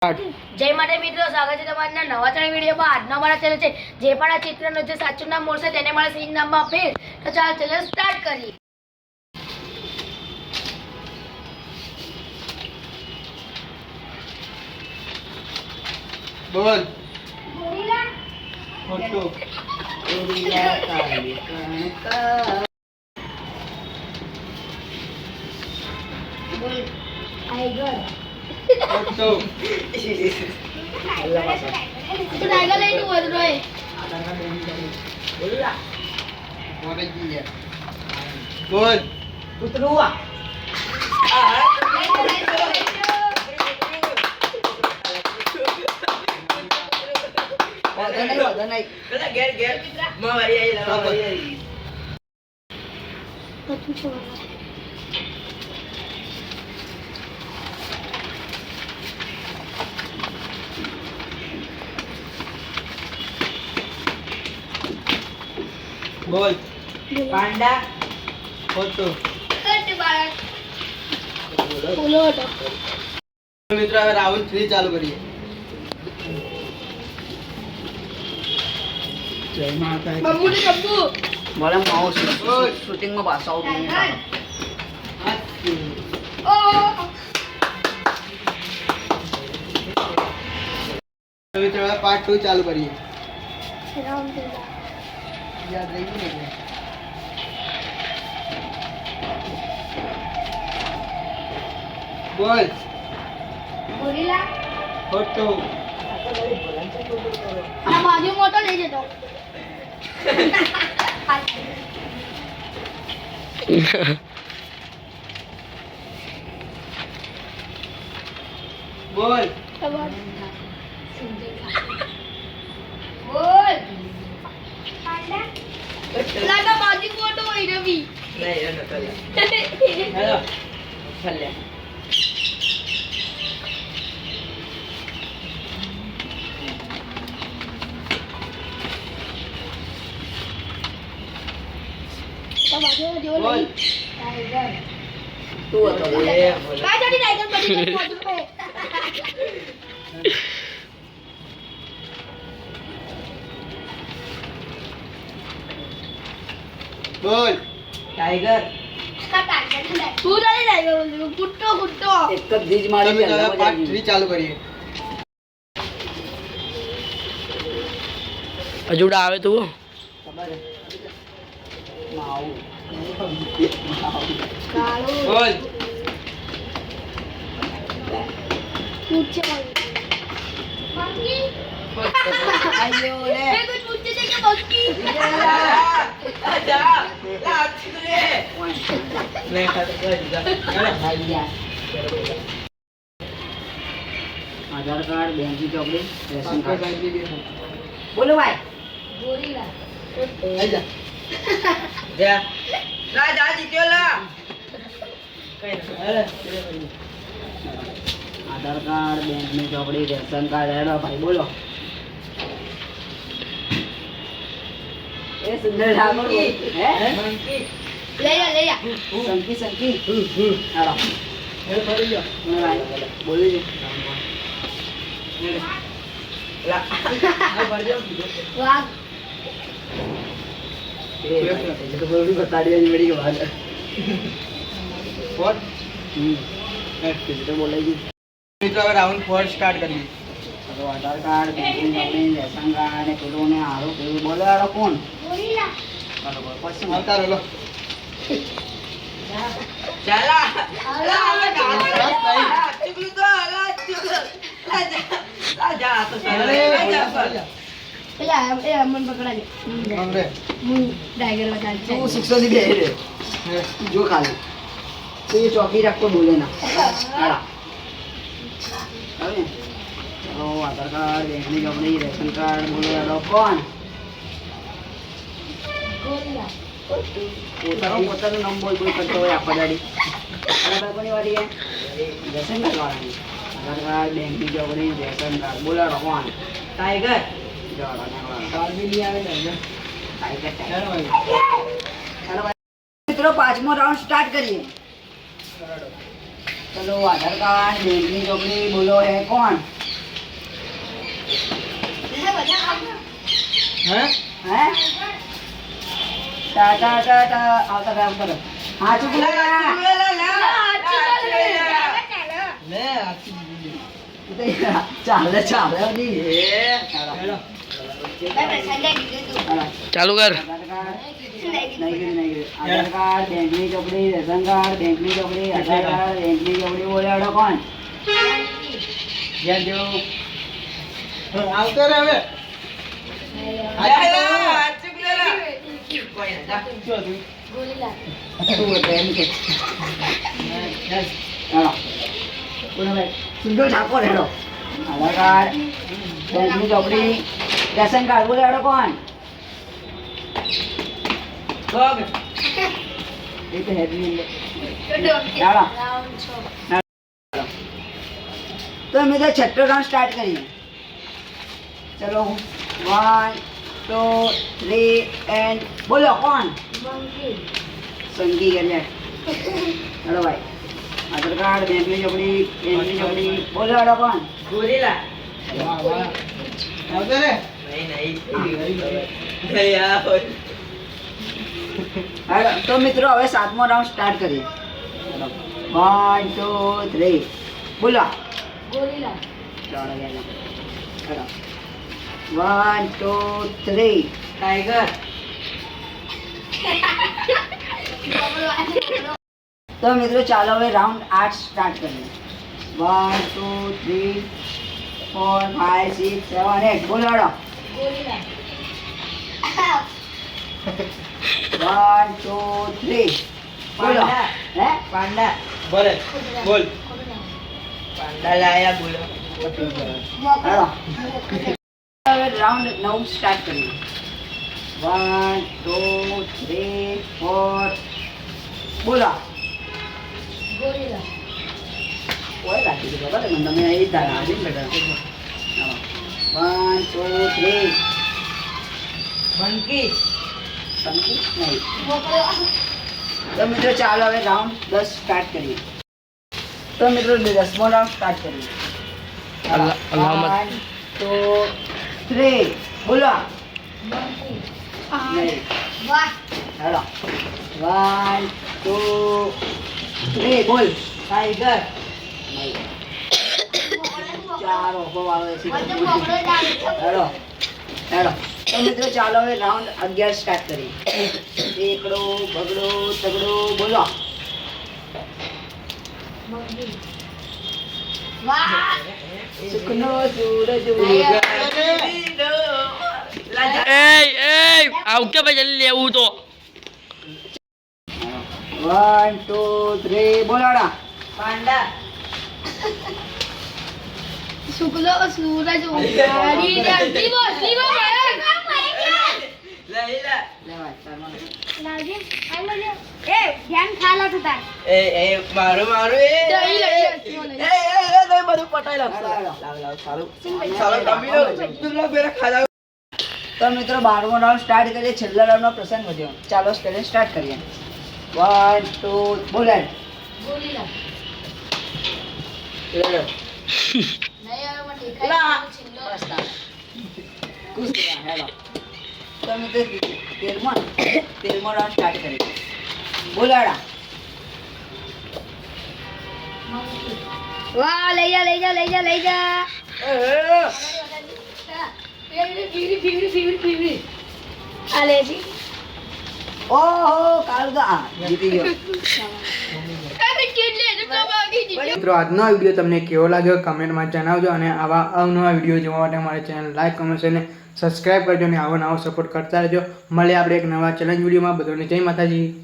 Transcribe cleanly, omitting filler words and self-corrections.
જય માટે મિત્રો, સ્વાગત છે તમારા નવા ચેનલ વિડીયોમાં। આજનો અમારા ચેનલ છે જે પણ આ ચિત્રનું જે સાચું નામ બોલશે તેને મારા સીન નામમાં ફેર। તો ચાલો ચેનલ સ્ટાર્ટ કરીએ। બોલ ગોરીલા ફોટો ગોરીલા કાલી કાકા બોલ ટાઈગર ફોટો તો ટાઈગર લઈને બોલ રોય બોલલા મોરે ગયા બોલ ઉતરુવા વાદા નહીં પેલા ઘેર માં વારી આવી લાવા વારી આવી બોલ પાંડા ફોટો કટ બાળક બોલો તો મિત્રો હવે રાઉન્ડ 3 ચાલુ કરીએ। જય માતા બબુ ને બબુ બોલે માઉસ શૂટિંગ માં પાસ આઉટ નહીં ઓ મિત્રો હવે પાર્ટ 2 ચાલુ કરીએ। રામ દે યાદ રહી ગયું ને બોલ ગોરીલા ફોટો આ બાજુ મોટો લઈ જતો બોલ બોલ લાગા બાજુ મોટો હોય રવિ નહીં એનો કલા હેલો ફલ્યા તો બાજુ જેવો બોલ લઈ ટાઈગર તું હતો એ બોલે પાછળથી ટાઈગર બની મોટો હે બોલ ટાઈગર તું તારી ટાઈગર બોલ કુટ્ટો કુટ્ટો એક જ ધીજ મારી મિત્રો હવે પાર્ટ 3 ચાલુ કરીએ। અજુડા આવે તું ખબર હે માઉ કાળો બોલ પૂછે મંકી આયો લે એ કોઈ પૂછે છે કે મંકી જા લાગતી રે નહીં ખાતો કોઈ જા આયા આધાર કાર્ડ બેંકી ચોપડી રેશન કાર્ડ બોલો ભાઈ ગોરીલા આઈ જા જા લા જા જીત્યો લા કઈ ના અરે આધાર કાર્ડ બેંકની ચોપડી રેશન કાર્ડ હેડો ભાઈ બોલો એ સુંદર ઠાકોર હે મંકી લઈ જા સંકી સંકી હેડો હેલો ફરી ગયો ભાઈ બોલી દે લા આ ભર જાવ વાહ એ તો બોલી બતાડી મળી ગઈ વાત ફોટ તો બોલાઈ ગઈ મિત્રો હવે રાઉન્ડ 4 સ્ટાર્ટ કરીએ। તો આધાર કાર્ડ બેંકની ચોપડી રેશન કાર્ડ ને પેલું ને હારું પેલું બોલે હારો કોણ ગોરીલા બરોબર પછી આવતા રહો લો ચાલા અલા પેલા એ અમન પકડાજે હમરે હું ટાઈગર બતાલ છે તું 600 ની બે રે જો ખાલી તું એ ચોકી રાખતો બોલે ના હાડા હવે તો આધાર કાર્ડ બેંકની ચોપડી રેશન કાર્ડ બોલે હાડો કોણ ગોરીલા પોતાનું નામ બોલ બોલ કરતો હોય આખા દાડી બરાબર કોની વાળી હે રેશન કાર્ડ વાળાની આધાર કાર્ડ બેંકની ચોપડી રેશન કાર્ડ બોલાડો કોણ ટાઈગર કાર્ડ બી લઈ આવે ને ટાઈગર ચાલો ભાઈ ચાલો ભાઈ મિત્રો પાંચમો રાઉન્ડ સ્ટાર્ટ કરીએ ચલો આધાર કાર્ડ બેંકની ચોપડી બોલો હે કોણ હે હે ટા ટા ટા ટા આવતા કામ કરો હા ચૂક લે ચાલે ચાલે નહીં હેલો ચાલુ કર આધાર કાર્ડ બેંકની ચોપડી રેશન કાર્ડ બેંકની ચોપડી આધાર કાર્ડ બેંકની ચોપડી બોલાડો કોણ જ્યાં જેવો આવતો રે હવે ગોલીલા શું હતું એમ કે ચાલો બોલો સુંદર ઠાકોર હેડો આધાર કાર્ડ બેંકની ચોપડી રેશન કાર્ડ બોલાડો કોણ એ તો હેડની અંદર ચાલો રાઉન્ડ 6 તો અમે તો છઠ્ઠો રાઉન્ડ સ્ટાર્ટ કરીએ ચલો 1 2 3 એન્ડ બોલો કોણ મંકી સંગી કરીને હેલો ભાઈ આધાર કાર્ડ બેંકની ચોપડી બોલો હેડો કોણ ગોરીલા આવતો રે હેડો તો મિત્રો હવે સાતમો રાઉન્ડ સ્ટાર્ટ કરીએ 1 2 3 બોલો ગોલીલા ચાલો હેડો 1 2 3 ટાઈગર તો મિત્રો ચાલો હવે રાઉન્ડ 8 સ્ટાર્ટ કરીએ 1 2 3 4 5 6 7 8 બોલો હેડો ગોલીલા 1 2 3 બોલો હે પાંડા બોલે બોલ ખોટું પાંડા લાયા બોલો હેડો હવે રાઉન્ડ 9 સ્ટાર્ટ કરીએ 1 2 3 4 બોલો ગોલીલા ઓય રાખી દીધો બરાબર મને તમે એ તારા આવી બેટા 1 2 3 મંકી સમજી નહીં તો મિત્રો ચાલો હવે રાઉન્ડ 10 સ્ટાર્ટ કરીએ તો મિત્રો 10મો રાઉન્ડ સ્ટાર્ટ કરીએ અલ્લાહ 1 2 3 બોલો મંકી નહીં વાહ હેલો 1 2 3 બોલ ટાઈગર નહીં ચાર ઓફો આવે છે મને પકડો ડાળી હેલો હેલો તો મિત્રો ચાલો હવે રાઉન્ડ 11 સ્ટાર્ટ કરીએ એકડો બગડો તગડો બોલો મંકી વાહ સુખનો સૂરજ આવું કે ભાઈ જલ્દી લેવું તો 1 2 3 બોલાડા પાંડા શુક્લો સૂરજ ઉગાડી જલ્દી બોલી લઈલા લેવાય તારમાં લાગે આ લગે એ ધ્યાન ખાલા થતા એ મારું એ દહીં લઈ દહીં બધું પટાઈ હાલો, હાલો. લાવ સારું સારું કમી લો તું લો બેરા ખાધા તો મિત્રો 12મો રાઉન્ડ સ્ટાર્ટ કરીએ છેલ્લા રાઉન્ડનો પ્રસંગ વધ્યો ચાલો સ્પેલિંગ સ્ટાર્ટ કરીએ 1 2 બોલાડ ગોલીલા લે નહીં આવે મને દેખાય લા. છેલ્લો બસ તાર ખુશ થયા હેલો તો મિત્રો 13મો રાઉન્ડ સ્ટાર્ટ કરીએ બોલાડા મંકી વાહ લઈ જા ફીવી આ લે જી ઓહો કાળુ તો આ જીતી ગયો અરે કેટલે જ બાકી જી મિત્રો આજનો આ વિડીયો તમને કેવો લાગ્યો કમેન્ટમાં જણાવજો અને આવા અવનવા વિડીયો જોવા માટે મારી ચેનલ લાઈક કમેન્ટ અને સબસ્ક્રાઈબ કરજો અને આવો નવો સપોર્ટ કરતા રહેજો મળીએ આપણે એક નવા ચેલેન્જ વિડીયોમાં બધાને જય માતાજી.